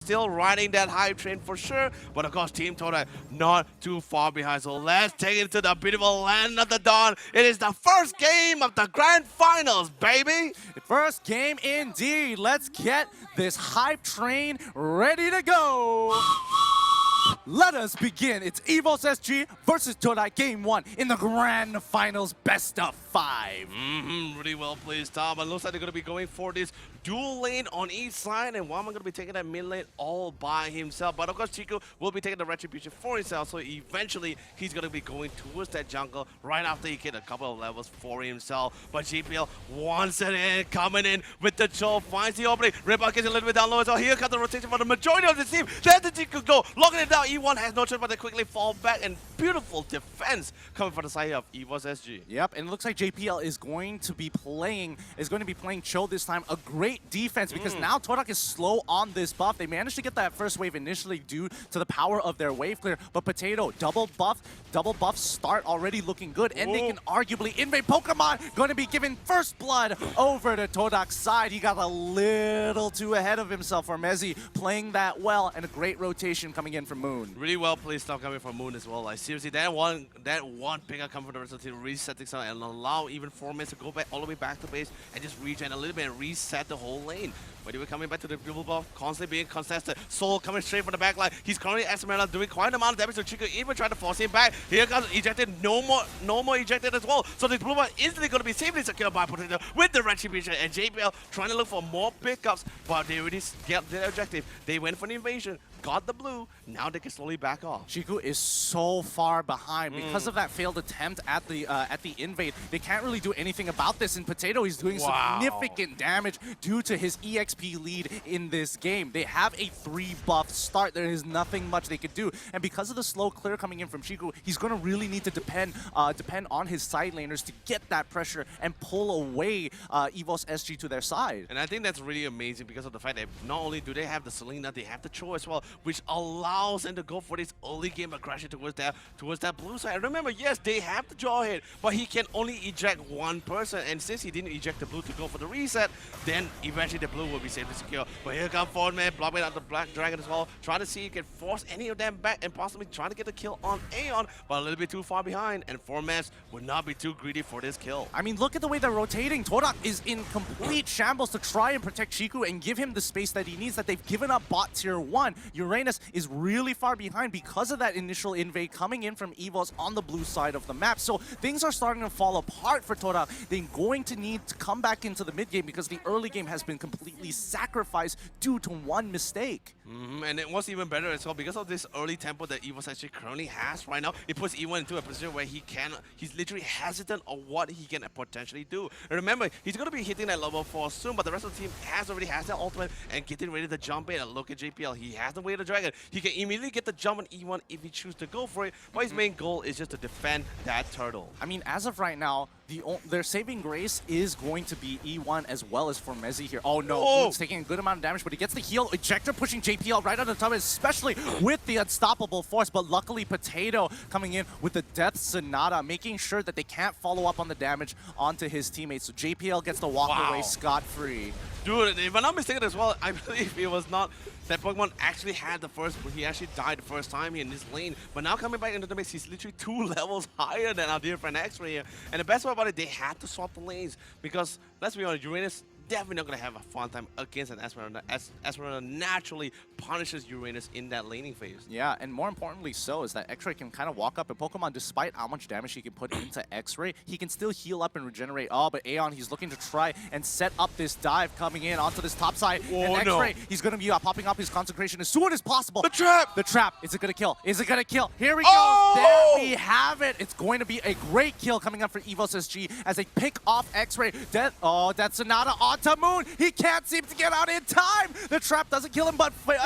still riding that hype train for sure. But of course, Team Todak not too far behind. So let's take it to the beautiful land of the dawn. It is the first game of the grand finals, baby. First game indeed. Let's get this hype train ready to go. Let us begin. It's EVOS SG versus Todak Game 1 in the Grand Finals Best of 5. Really well played, Tom. But looks like they're going to be going for this dual lane on each side, and Wama going to be taking that mid lane all by himself. But of course, Chico will be taking the retribution for himself, so eventually he's going to be going towards that jungle right after he get a couple of levels for himself. But GPL wants it in, coming in with the Joe, finds the opening. Ripper gets a little bit down low as well. Here comes the rotation for the majority of the team. Let the Chico go, locking it down. E1 has no choice but to quickly fall back, and beautiful defense coming from the side of EVOS SG. Yep, and it looks like JPL is going to be playing Cho this time. A great defense because now Todak is slow on this buff. They managed to get that first wave initially due to the power of their wave clear, but Potato double buff start already looking good, and they can arguably invade. Pokemon going to be giving first blood over to Todak's side. He got a little too ahead of himself for Mezzi, playing that well, and a great rotation coming in from Moon. Really well played stuff coming from Moon as well. Like seriously, that one pickup coming from the rest of the team, resetting something and allow even 4 minutes to go back all the way back to base and just regen a little bit and reset the whole lane. But they were coming back to the dribble buff, constantly being contested. Soul coming straight from the back line. He's currently Esmeralda doing quite an amount of damage to Chico, even trying to force him back. Here comes ejected, no more ejected as well. So the blue buff instantly going to be safely secured by Potato with the retribution, and JPL trying to look for more pickups, but they already get their objective. They went for the invasion, got the blue, now they can slowly back off. Chico is so far behind because of that failed attempt at the invade. They can't really do anything about this, and Potato is doing significant damage due to his EXP lead in this game. They have a 3-buff start. There is nothing much they could do, and because of the slow clear coming in from Chico, he's going to really need to depend on his side laners to get that pressure and pull away EVOS SG to their side. And I think that's really amazing because of the fact that not only do they have the Selena, they have the Cho as well, which allows them to go for this early game aggression towards that blue side. Remember, yes, they have the jaw hit, but he can only eject one person, and since he didn't eject the blue to go for the reset, then eventually the blue will be safe and secure. But here comes forward man, blocking out the Black Dragon as well, trying to see if he can force any of them back and possibly trying to get the kill on Aeon, but a little bit too far behind, and 4-Mans would not be too greedy for this kill. I mean, look at the way they're rotating. Todak is in complete shambles to try and protect Chiku and give him the space that he needs, that they've given up bot tier 1. Uranus is really far behind because of that initial invade coming in from EVOS on the blue side of the map. So things are starting to fall apart for Todak. They're going to need to come back into the mid game because the early game has been completely sacrificed due to one mistake. And it was even better as well because of this early tempo that EVOS actually currently has right now. It puts E1 into a position where he's literally hesitant on what he can potentially do. And remember, he's going to be hitting that level 4 soon, but the rest of the team already has that ultimate and getting ready to jump in. And look at JPL, he has the way of the dragon. He can immediately get the jump on E1 if he chooses to go for it, but his main goal is just to defend that turtle. I mean, as of right now, their saving grace is going to be E1 as well as for Mezzi here. Oh no, He's taking a good amount of damage, but he gets the heal. Ejector pushing JPL right on the top, especially with the unstoppable force, but luckily Potato coming in with the Death Sonata, making sure that they can't follow up on the damage onto his teammates. So JPL gets to walk away scot-free. Dude, if I'm not mistaken as well, I believe it was not that Pokemon actually had the first, he actually died the first time here in this lane. But now coming back into the mix, he's literally 2 levels higher than our dear friend X-Ray here. And the best part about it, they had to swap the lanes because, let's be honest, Uranus definitely not going to have a fun time against an Esmeralda. Esmeralda naturally punishes Uranus in that laning phase. Yeah, and more importantly so is that X-Ray can kind of walk up, and Pokemon, despite how much damage he can put into X-Ray, he can still heal up and regenerate. Oh, but Aeon, he's looking to try and set up this dive coming in onto this top side. And X-Ray, he's going to be popping up his consecration as soon as possible. The trap! The trap. Is it going to kill? Is it going to kill? Here we go. There we have it. It's going to be a great kill coming up for EVOS SG as they pick off X-Ray. Death Sonata onto Moon. He can't seem to get out in time. The trap doesn't kill him, but Aeon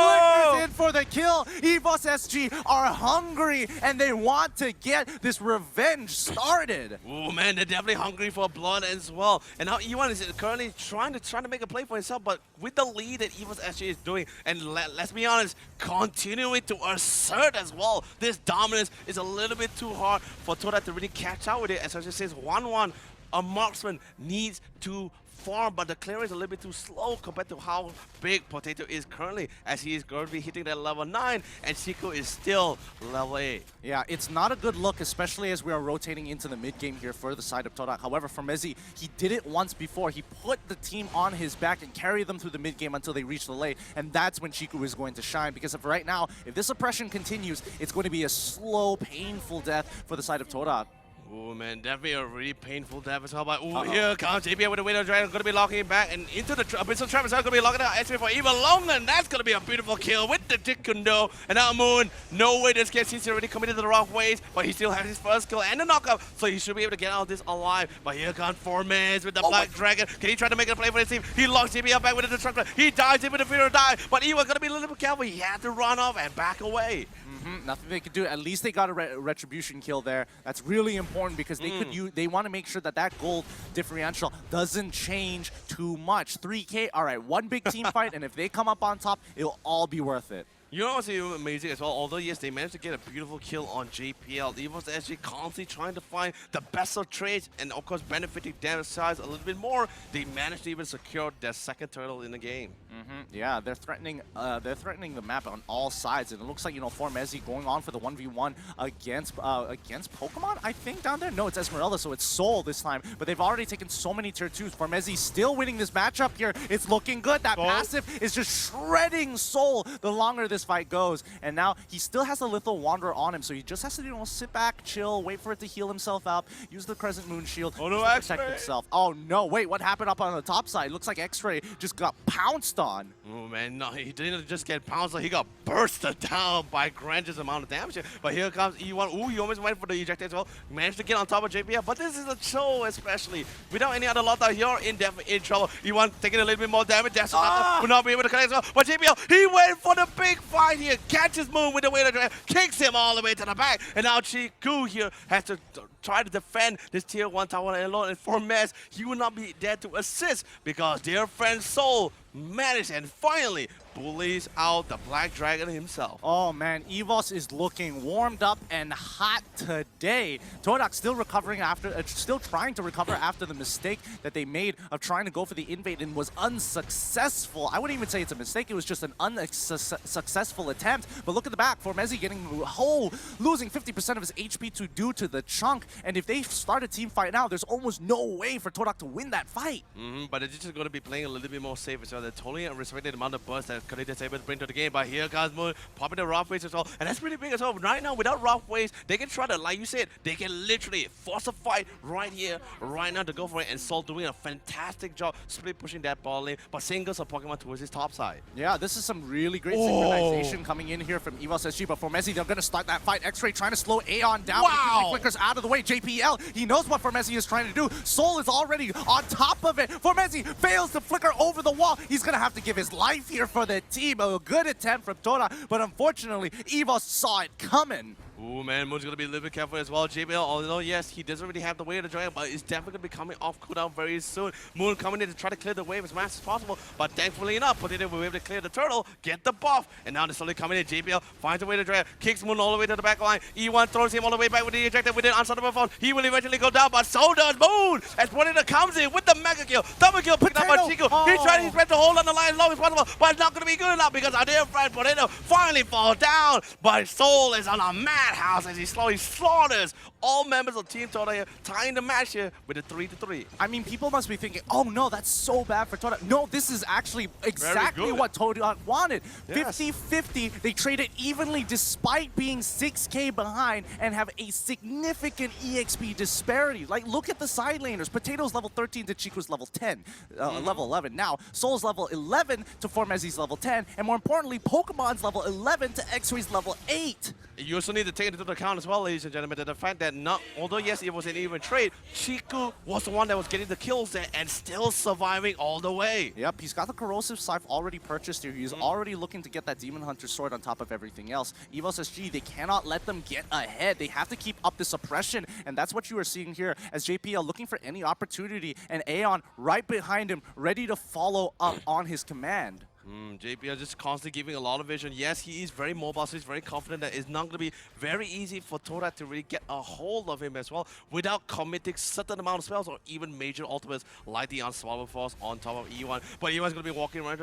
flickers in for the kill. EVOS SG are hungry, and they want to get this revenge started. Oh man, they're definitely hungry for blood as well. And now E1 is currently trying to make a play for himself, but with the lead that EVOS SG is doing, and let's be honest, continuing to assert as well, this dominance is a little bit too hard for Todak to really catch out with it. As I just says, 1-1, a marksman needs to farm, but the clear is a little bit too slow compared to how big Potato is currently, as he is going to be hitting that level 9, and Chico is still level 8. Yeah, it's not a good look, especially as we are rotating into the mid game here for the side of Todak. However, for Mezzi, he did it once before. He put the team on his back and carried them through the mid game until they reached the late, and that's when Chico is going to shine. Because of right now, if this oppression continues, it's going to be a slow, painful death for the side of Todak. Oh man, that'd be a really painful death as well. But here comes JPL with the Widow Dragon, going to be locking him back and into the Abyssal Trap. Is going to be locking out HP for even longer, and that's going to be a beautiful kill with the Taekwondo. And now Moon, no way this gets, he's already committed to the wrong ways, but he still has his first kill and the knockup, so he should be able to get out of this alive. But here comes Formes with the Black Dragon. Can he try to make a play for his team? He locks JPL back with the Destructor. He dies in with the Fear to die, but Ewa going to be a little bit careful. He had to run off and back away. Nothing they could do. At least they got a retribution kill there. That's really important because they could use. They want to make sure that that gold differential doesn't change too much. 3K. All right, one big team fight, and if they come up on top, it'll all be worth it. You know what's amazing as well? Although, yes, they managed to get a beautiful kill on JPL, EVOS actually constantly trying to find the best of trades and, of course, benefiting damage size a little bit more. They managed to even secure their second turtle in the game. Yeah, they're threatening the map on all sides, and it looks like, you know, Formezi going on for the 1v1 against Pokemon, I think, down there? No, it's Esmeralda, so it's Soul this time, but they've already taken so many tier 2s. Formezi still winning this matchup here. It's looking good. That passive is just shredding Soul the longer this fight goes, and now he still has a Lethal Wanderer on him, so he just has to, you know, sit back, chill, wait for it to heal himself up, use the Crescent Moon Shield to protect himself. Oh no, wait, what happened up on the top side? Looks like X-Ray just got pounced on. Oh man, no, he didn't just get pounced, he got bursted down by Grange's amount of damage. But here comes E1. Ooh, he almost went for the eject as well. Managed to get on top of JPL, but this is a show especially. Without any other lockdown, you're in trouble. E1 taking a little bit more damage. That's will not be able to connect as well. But JPL, he went for the big fight here. Catches Moon with the Widow Dragon, kicks him all the way to the back. And now Chiku here has to try to defend this tier 1 tower alone. And for Mez, he will not be there to assist because their friend Soul managed and finally bullies out the Black Dragon himself. Oh man, EVOS is looking warmed up and hot today. Todak still recovering after, still trying to recover after the mistake that they made of trying to go for the invade and was unsuccessful. I wouldn't even say it's a mistake, it was just an unsuccessful attempt. But look at the back, Formezi getting losing 50% of his HP due to the chunk. And if they start a team fight now, there's almost no way for Todak to win that fight. But it's just going to be playing a little bit more safe as well. They're totally respecting the amount of burst that Kadita's able to bring to the game. But here comes Moon popping the rough waves as well. And that's pretty big as well. Right now, without rough waves, they can try to, like you said, they can literally force a fight right here, right now to go for it. And Sol doing a fantastic job split pushing that ball lane. But singles a Pokemon towards his top side. Yeah, this is some really great synchronization coming in here from EVOS SG. But for Messi, they're going to start that fight. X-Ray trying to slow Aeon down. Wow! Flickers out of the way. JPL, he knows what Formezi is trying to do. Soul is already on top of it. Formezi fails to flicker over the wall. He's going to have to give his life here for the team. A good attempt from Todak, but unfortunately, EVOS saw it coming. Ooh, man, Moon's going to be a little bit careful as well. JBL, although, yes, he doesn't really have the way of the dragon, but he's definitely going to be coming off cooldown very soon. Moon coming in to try to clear the wave as fast as possible, but thankfully enough, Potato will be able to clear the turtle, get the buff, and now they're slowly coming in. JBL finds a way to dragon, kicks Moon all the way to the back line. E1 throws him all the way back with the ejector with an unstoppable phone. He will eventually go down, but so does Moon, as Potato comes in with the mega kill. Double kill picked up by Chico. He tried his best to hold on the line as long as possible, but it's not going to be good enough because our dear friend Potato finally falls down, but Soul is on a madhouse as he slowly slaughters all members of Team Todak here, tying the match here with a 3-3. I mean, people must be thinking, oh no, that's so bad for Todak. No, this is actually exactly what Todak wanted. 50-50, they traded evenly despite being 6K behind and have a significant EXP disparity. Like, look at the side laners. Potato's level 13 to Chico's level 10, level 11. Now, Soul's level 11 to Formezi's level 10, and more importantly, Pokemon's level 11 to X-Ray's level 8. You also need to take into account as well, ladies and gentlemen, that the fact that although yes, it was an even trade, Chiku was the one that was getting the kills there and still surviving all the way. Yep, he's got the Corrosive Scythe already purchased here. He's already looking to get that Demon Hunter sword on top of everything else. EVOS SG, they cannot let them get ahead. They have to keep up this oppression, and that's what you are seeing here as JPL looking for any opportunity, and Aeon right behind him, ready to follow up on his command. JPL just constantly giving a lot of vision. Yes, he is very mobile, so he's very confident that it's not going to be very easy for Todak to really get a hold of him as well without committing certain amount of spells or even major ultimates like the Unswallowable Force on top of E1. But E1 is going to be walking right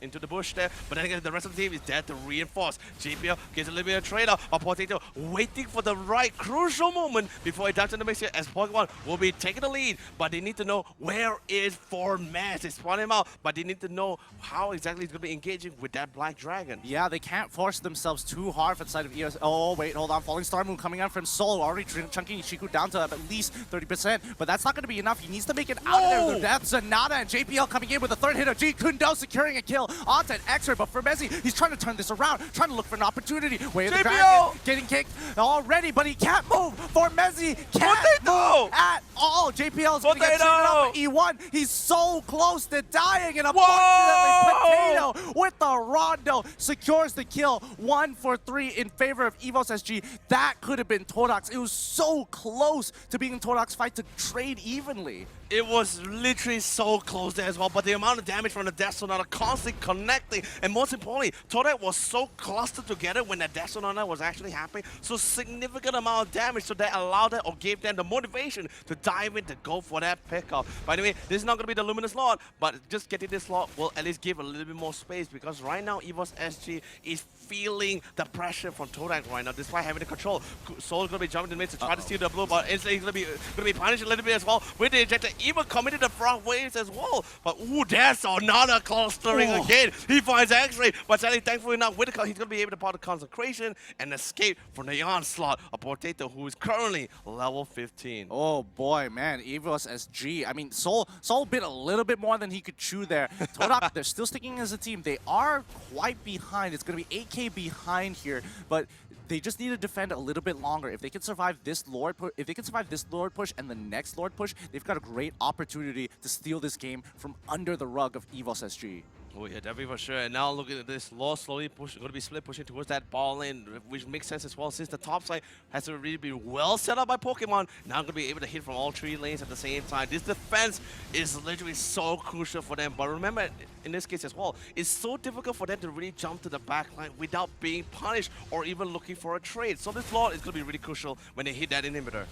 into the bush there. But then again, the rest of the team is there to reinforce. JPL gets a little bit of trade-off, but Potato waiting for the right crucial moment before he dives in the mix here, as Pokemon will be taking the lead. But they need to know where is Formez. They spawn him out, but they need to know how exactly he's going to be engaging with that Black Dragon. Yeah, they can't force themselves too hard for the side of EVOS. Oh, wait, hold on. Falling Star Moon coming out from Soul, already chunking Shiku down to at least 30%, but that's not going to be enough. He needs to make it out of there. That's Zanata and JPL coming in with a third hit of G. Kundo securing a kill onto an X-Ray, but for Messi, he's trying to turn this around, trying to look for an opportunity. Way of the Dragon getting kicked already, but he can't move. For Messi, can't move at all. JPL is going to get traded up with E1. He's so close to dying, and unfortunately, Potato with the Rondo secures the kill. 1 for 3 in favor of EVOS SG. That could have been Todak's. It was so close to being Todak's fight to trade evenly. It was literally so close there as well, but the amount of damage from the Death Sonata constantly connecting, and most importantly, Todak was so clustered together when the Death Sonata was actually happening, so significant amount of damage, so that allowed them or gave them the motivation to dive in to go for that pickup. By the way, this is not going to be the Luminous Lord, but just getting this Lord will at least give a little bit more space, because right now EVOS SG is feeling the pressure from Todak right now, despite having the control. Soul is going to be jumping in the mid to try to steal the blue, but instantly he's going to be punished a little bit as well with the ejector. Even committed the front waves as well. But ooh, there's another clustering again. He finds X-Ray, but sadly, thankfully enough, with the he's going to be able to part the concentration and escape from the onslaught of Potato, who is currently level 15. Oh boy, man, EVOS SG. I mean, Soul bit a little bit more than he could chew there. Todak, they're still sticking as a team. They are quite behind. It's going to be 8K behind here, but they just need to defend a little bit longer. If they can survive this Lord push and the next Lord push, they've got a great opportunity to steal this game from under the rug of EVOS SG. Oh yeah, definitely for sure. And now looking at this, Law slowly going to be split pushing towards that ball lane, which makes sense as well, since the top side has to really be well set up by Pokemon. Now going to be able to hit from all 3 lanes at the same time. This defense is literally so crucial for them. But remember, in this case as well, it's so difficult for them to really jump to the back line without being punished or even looking for a trade. So this Lord is going to be really crucial when they hit that inhibitor.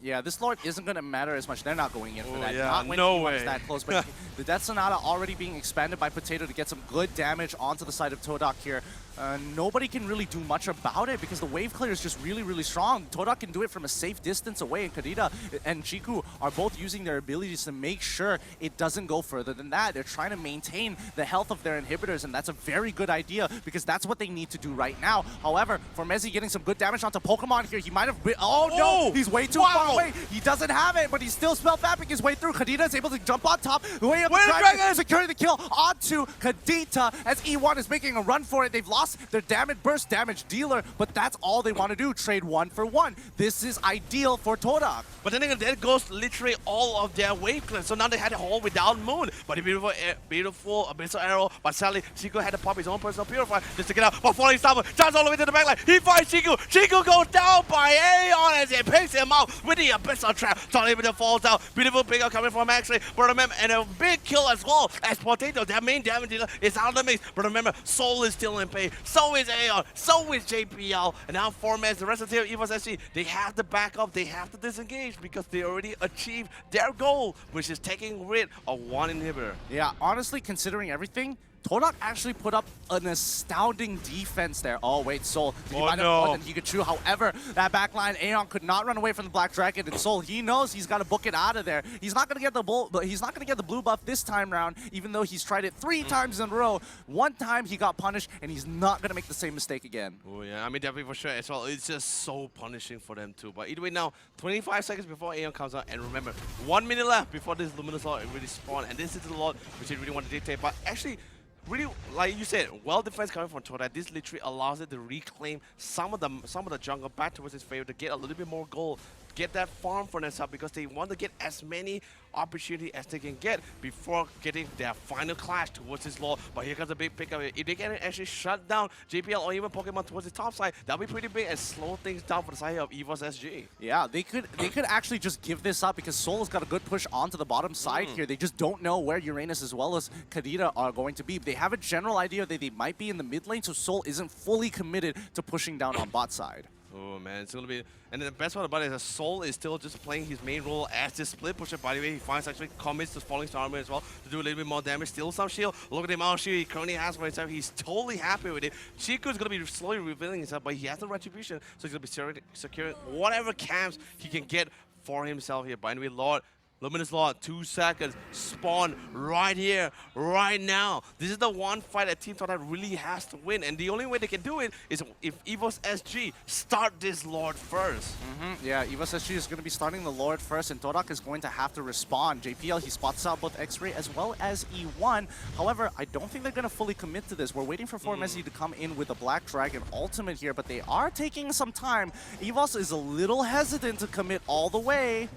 Yeah, this Lord isn't going to matter as much. They're not going in for that. Yeah, not when no way. That close, but the Death Sonata already being expanded by Potato to get some good damage onto the side of Todak here. Nobody can really do much about it because the wave clear is just really, really strong. Todak can do it from a safe distance away, and Kadita and Chiku are both using their abilities to make sure it doesn't go further than that. They're trying to maintain the health of their inhibitors, and that's a very good idea because that's what they need to do right now. However, for Messi getting some good damage onto Pokemon here, he might have been... Oh no! He's way too far away. He doesn't have it, but he's still spell fapping his way through. Kadita is able to jump on top, way up the dragon, securing the kill onto Kadita as E1 is making a run for it. They've lost their damage burst, damage dealer, but that's all they want to do, trade 1 for 1. This is ideal for Todak. But then again, there goes literally all of their wave clear. So now they had a hole without Moon. But a beautiful Abyssal Arrow. But sadly, Chico had to pop his own personal Purify just to get out. But Falling Star jumps all the way to the backline. He finds Chico. Chico goes down by Aeon as he picks him out with the Abyssal Trap. Tony Abyssal falls down. Beautiful pickup coming from X-Ray. But remember, and a big kill as well as Potato. Their main damage dealer is out of the mix. But remember, Soul is still in pain. So is Aeon. So is JPL. And now Formez, the rest of the team, EVOS SG, they have to back up. They have to disengage because they already achieved their goal, which is taking rid of 1 inhibitor. Yeah, honestly, considering everything, Todak actually put up an astounding defense there. Oh, wait, Soul. He might have more than he could chew. However, that backline, Aeon could not run away from the Black Dragon, and Soul, he knows he's got to book it out of there. He's not going to get the blue buff this time round, even though he's tried it 3 times in a row. 1 time he got punished, and he's not going to make the same mistake again. Oh, yeah. I mean, definitely for sure as well. It's just so punishing for them, too. But either way, now, 25 seconds before Aeon comes out, and remember, 1 minute left before this Luminous Lord really spawn, and this is the Lord which you really want to dictate. But actually, really, like you said, well defense coming from Todak. This literally allows it to reclaim some of the jungle back towards his favor to get a little bit more gold, get that farm for themselves because they want to get as many opportunity as they can get before getting their final clash towards this Lord. But here comes a big pickup. If they can actually shut down JPL or even Pokemon towards the top side, that'll be pretty big and slow things down for the side of EVOS SG. Yeah, they could actually just give this up because Seoul has got a good push onto the bottom side here. They just don't know where Uranus as well as Kadita are going to be. They have a general idea that they might be in the mid lane, so Seoul isn't fully committed to pushing down on bot side. Oh man, it's gonna be, and the best part about it is that Soul is still just playing his main role as this split pusher. By the way, he finds actually commits to Falling Star Armor as well to do a little bit more damage, steal some shield. Look at the amount of shield he currently has for himself. He's totally happy with it. Chico is gonna be slowly revealing himself, but he has the retribution, so he's gonna be securing whatever camps he can get for himself here. By the way, Lord. Luminous Lord, 2 seconds, spawn right here, right now. This is the one fight that Team Todak really has to win, and the only way they can do it is if EVOS SG start this Lord first. Yeah, EVOS SG is going to be starting the Lord first, and Todak is going to have to respond. JPL, he spots out both X-Ray as well as E1. However, I don't think they're going to fully commit to this. We're waiting for Messi to come in with a Black Dragon ultimate here, but they are taking some time. EVOS is a little hesitant to commit all the way.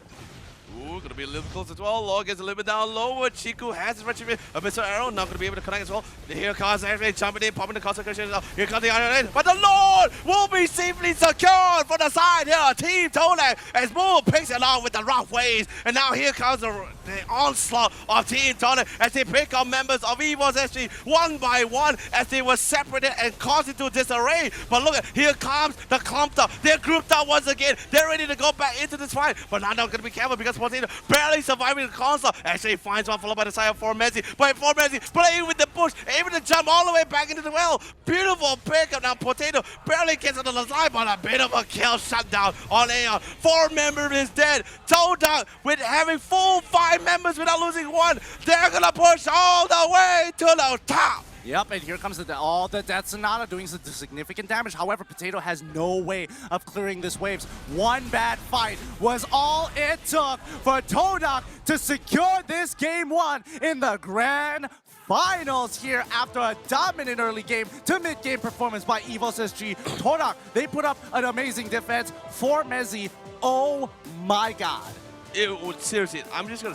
Ooh, gonna be a little close as well. Lord gets a little bit down lower. Chiku has his retribution. A missile arrow, not gonna be able to connect as well. Here comes X-Ray jumping in, popping the concentration. Here comes the Iron Lane. But the Lord will be safely secured for the side here. Team Todak as Moon picks it out with the rough waves. And now here comes the onslaught of Team Todak as they pick up members of EVOS SG one by one as they were separated and caused into disarray. But look, here comes the clumped up. They're grouped up once again. They're ready to go back into this fight. But now they're gonna be careful because Potato barely surviving the console. Actually finds one followed by the side of Messi. But Messi playing with the push, able to jump all the way back into the well. Beautiful pickup. Now Potato barely gets on the side, but a bit of a kill shutdown on Aeon. 4 members is dead. Todak with having full 5 members without losing one. They're gonna push all the way to the top. Yep, and here comes the Death Sonata doing some significant damage. However, Potato has no way of clearing this waves. One bad fight was all it took for Todak to secure this game 1 in the grand finals here after a dominant early game to mid-game performance by EVOS SG. Todak, they put up an amazing defense for Messi. Oh my god. It would seriously, I'm just gonna